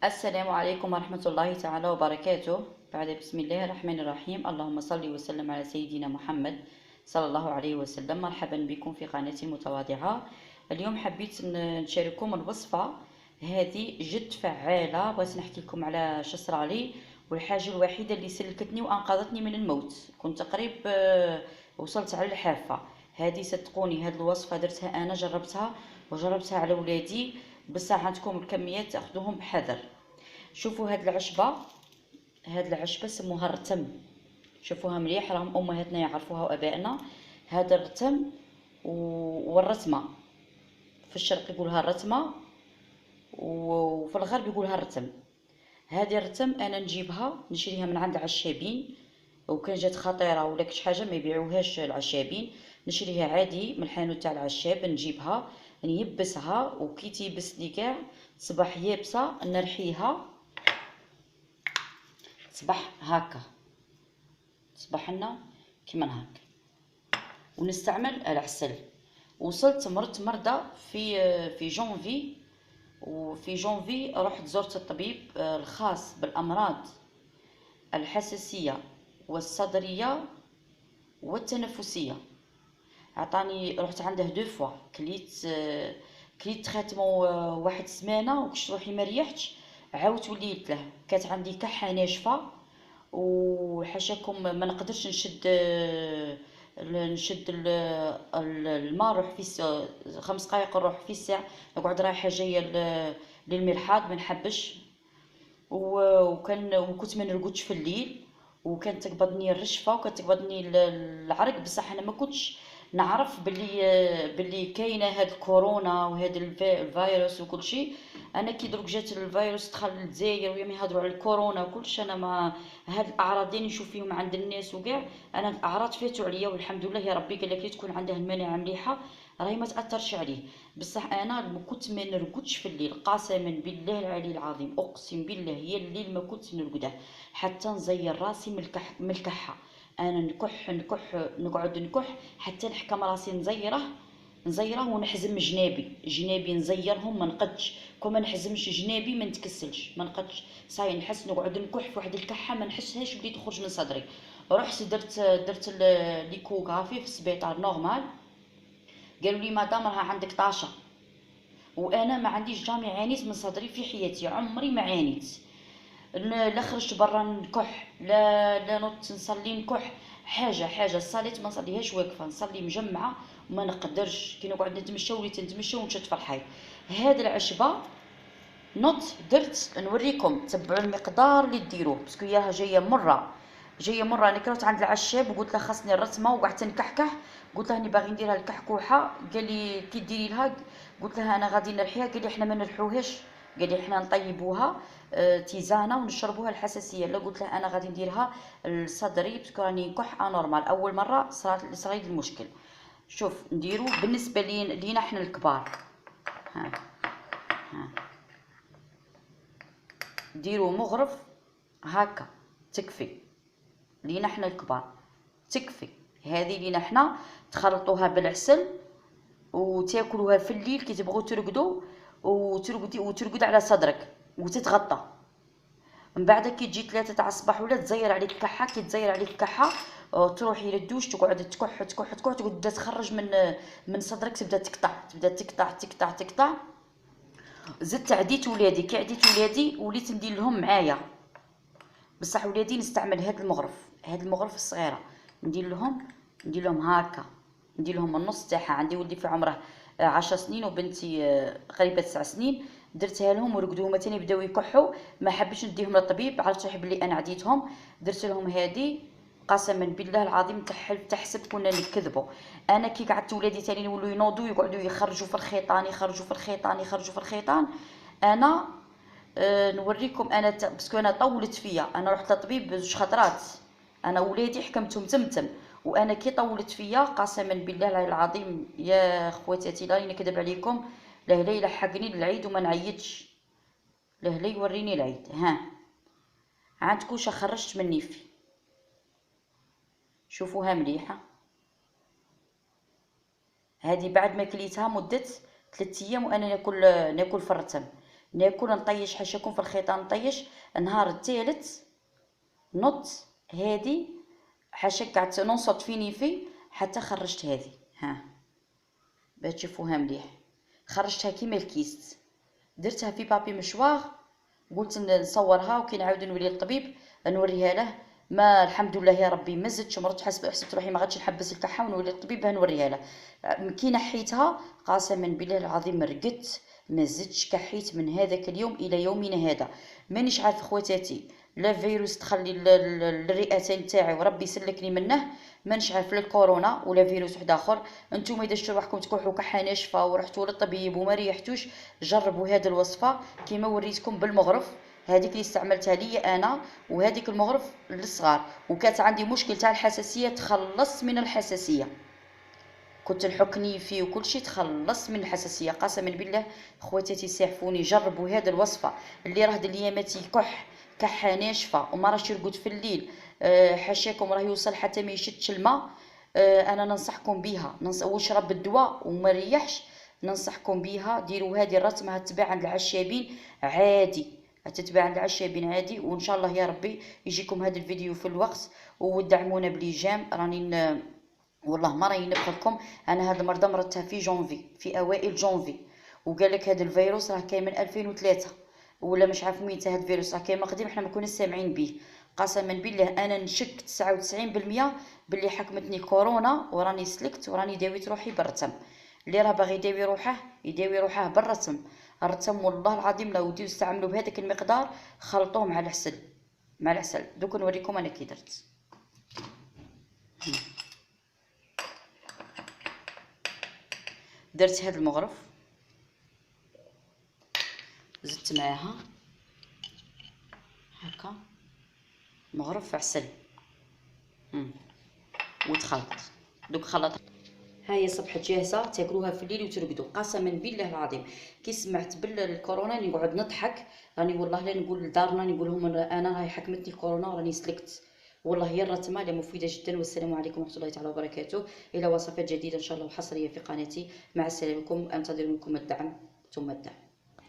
السلام عليكم ورحمة الله تعالى وبركاته. بعد بسم الله الرحمن الرحيم، اللهم صل وسلم على سيدنا محمد صلى الله عليه وسلم. مرحبا بكم في قناتي المتواضعة. اليوم حبيت نشارككم الوصفة هذه جد فعالة. بغيت نحكي لكم على شصرالي، والحاجة الوحيدة اللي سلكتني وأنقذتني من الموت. كنت قريب وصلت على الحافة. هذه صدقوني، هذه الوصفة درتها أنا، جربتها وجربتها على ولادي، بصح عندكم الكميات تاخذوهم بحذر. شوفوا هاد العشبه سموها الرتم. شوفوها مليح، راهم امهاتنا يعرفوها وابائنا. هذا الرتم والرتمه، في الشرق يقولها الرتمه وفي الغرب يقولها الرتم. هذه الرتم انا نجيبها نشريها من عند العشابين، وكان جات خطيره ولا كش حاجه ما يبيعوهاش العشابين، نشريها عادي من الحانوت تاع العشاب. نجيبها نيبسها، وكي تيبس لي كاع تصبح يابسه نرحيها، تصبح هكا، تصبح لنا كيما هكا. ونستعمل العسل. وصلت مرضى في جونفي، وفي جونفي رحت زرت الطبيب الخاص بالامراض الحساسيه والصدريه والتنفسيه. عطاني، رحت عنده دو فوا، كليت تريتمون واحد سمانه وكش روحي ما ريحتش. عاودت وليت له، كانت عندي كحه ناشفه، وحاشاكم ما نقدرش الماء، نروح في 5 دقائق نروح في الساعه، نقعد رايحه جايه للمرحاض ما نحبش. وكنت ما نرقدش في الليل، وكانت تقبضني الرشفه وكانت تقبضني العرق. بصح انا ما كنتش نعرف باللي كاينه هاد الكورونا وهاد الفيروس وكل شيء. انا كي درك جات الفيروس دخل للجزائر ويوم يهضروا على الكورونا وكلش، انا ما هاد الاعراض اللي نشوف فيهم عند الناس وكاع، انا الاعراض فاتوا عليا والحمد لله. يا ربي قال لك تكون عندها المناعه مليحه راهي ما تاثرش عليه. بصح انا كنت ما نرقدش في الليل، قسما بالله العلي العظيم، اقسم بالله هي الليل ما كنت نرقده، حتى نزير راسي من الكحه. انا نقعد نكح حتى نحكم راسي نزيره ونحزم جنابي نزيرهم ما نقدش. كون ما نحزمش جنابي ما نتكسلش، ما نقدش صاي نحس نقعد نكح في واحد الكحه ما نحسهاش بلي تخرج من صدري. رحت درت ليكوغرافي في السبيطار نورمال، قالوا لي مدام راه عندك طاشه. وانا ما عنديش جامي عانيت من صدري في حياتي، عمري ما عانيت. لا خرجت برا نكح، لا نط نصلي نكح، حاجه الصلاه ما نصليهاش واقفه، نصلي مجمعه وما نقدرش. كي نقعد نتمشى وليت نتمشى ونشد في الحيط. هاد العشبه نط درت نوريكم، تبعوا المقدار اللي ديروه باسكو هي جايه مره. انا كرهت عند العشاب وقلت له خاصني الرسمه وقعدت نكحكح. قلت له راني باغي نديرها الكحكوحه، قال لي كي ديري لها. قلت له انا غادي نرحيها، قال لي احنا ما نرحوهاش، قال لي احنا نطيبوها تيزانه ونشربوها الحساسيه. لا قلت له انا غادي نديرها لصدري باسكو راني نكح انورمال، اول مره صرا لي المشكل. شوف نديرو بالنسبه لينا احنا الكبار، ها ديروا مغرف هكا تكفي. لينا حنا الكبار تكفي. هذه لينا حنا تخلطوها بالعسل وتاكلوها في الليل كي تبغوا ترقدوا، وترقد على صدرك وتتغطى. من بعد كي تجي 3 تاع الصباح ولا تزير عليك كحه، كي تزير عليك كحه تروحي للدوش تقعد تكح تبدا تخرج من صدرك، تبدا تقطع. زدت عديت ولادي، كي عديت ولادي وليت ندير لهم معايا. بصح ولادي نستعمل هاد المغرف الصغيره، ندير لهم هكا، ندير لهم النص تاعها. عندي ولدي في عمره 10 سنين وبنتي قريبه 9 سنين. درتها لهم ورقدوا هما تاني بداو يكحوا، ما حبيتش نديهم للطبيب، عرفت روحي بلي انا عديتهم. درت لهم هذه، قسما بالله العظيم تحسب كنا نكذبوا. انا كي قعدت ولادي تاني يولوا ينوضوا يقعدوا يخرجوا في الخيطان. انا نوريكم. انا باسكو انا طولت فيا، انا رحت للطبيب بزوج خطرات، انا ولادي حكمتهم تمتم. وانا كي طولت فيا قسما بالله العظيم يا خواتاتي لا نكذب عليكم، لا يلحقني للعيد وما نعيطش، لا يوريني العيد. ها عندكم خرجت من نيفي، شوفوها مليحه. هذه بعد ما كليتها مده 3 ايام وانا ناكل في الرتم. ناكل نطيش حاشاكم في الخيطان نطيش. النهار الثالث نط هادي حاشاك قعدت ننصت فيني في حتى خرجت هذه. ها باش تشوفوها مليح، خرجتها كيما الكيس، درتها في بابي مشواغ، قلت نصورها وكي نعاود نولي للطبيب نوريها له. ما الحمد لله يا ربي ما زدتش مرضت، حسبت روحي ما غاديش نحبس الكحه ونولي للطبيب نوريها له. كي نحيتها قسما بالله العظيم رقدت ما زدتش كحيت من هذاك اليوم الى يومنا هذا. مانيش عارف خواتاتي لا فيروس تخلي الرئتين تاعي وربي يسلكني منه، مانيش عارف لا الكورونا ولا فيروس واحد اخر. انتم اذا شفتوا روحكم تكحوا كحه ناشفه ورحتوا للطبيب وما ريحتوش، جربوا هذه الوصفه كيما وريتكم بالمغرف. هذيك اللي استعملتها لي انا، وهذيك المغرف للصغار، وكانت عندي مشكل تاع الحساسيه تخلصت من الحساسيه، كنت نحكني فيه وكل شيء تخلص من الحساسيه. قسما بالله خواتاتي سيحفوني جربوا هذه الوصفه. اللي راه الايامات يكح كحه ناشفه وما راهش يرقد في الليل، حاشاكم راه يوصل حتى ما يشدش الماء، انا ننصحكم بها. وشرب الدواء وما ريحش، ننصحكم بها. ديروا هذه الرتمه تتباع عند العشابين عادي، تتباع عند العشابين عادي. وان شاء الله يا ربي يجيكم هذا الفيديو في الوقت، ودعمونا بليجام. راني والله ما راني نبخلكم، انا هاد المرضى مرضتها في جونفي، في اوائل جونفي، وقال لك هذا الفيروس راه كاين من 2003 ولا مش عارف مين. هذا الفيروس راه كاين من قديم، حنا ما كناش سامعين به. قسما بالله انا نشك 99% باللي حكمتني كورونا، وراني سلكت وراني داويت روحي بالرتم. اللي راه باغي يداوي روحه يداوي روحه بالرتم. الرتم والله العظيم لو ديو استعملوا بهذاك المقدار، خلطوه مع العسل، مع العسل. دوك نوريكم انا كي درت. درت هاد المغرف، زدت معاها هكا مغرف عسل وتخلط. دوك خلط. هاهي صبحت جاهزه تاكلوها في الليل وترقدوا. قسما بالله العظيم كي سمعت بالكورونا نقعد نضحك، راني والله لا نقول لدارنا نقول لهم انا راهي حكمتني كورونا وراني سلكت. والله هي الرتمه مفيده جدا. والسلام عليكم ورحمه الله تعالى وبركاته. الى وصفات جديده ان شاء الله وحصريه في قناتي. مع السلامه، انتظر منكم الدعم ثم الدعم.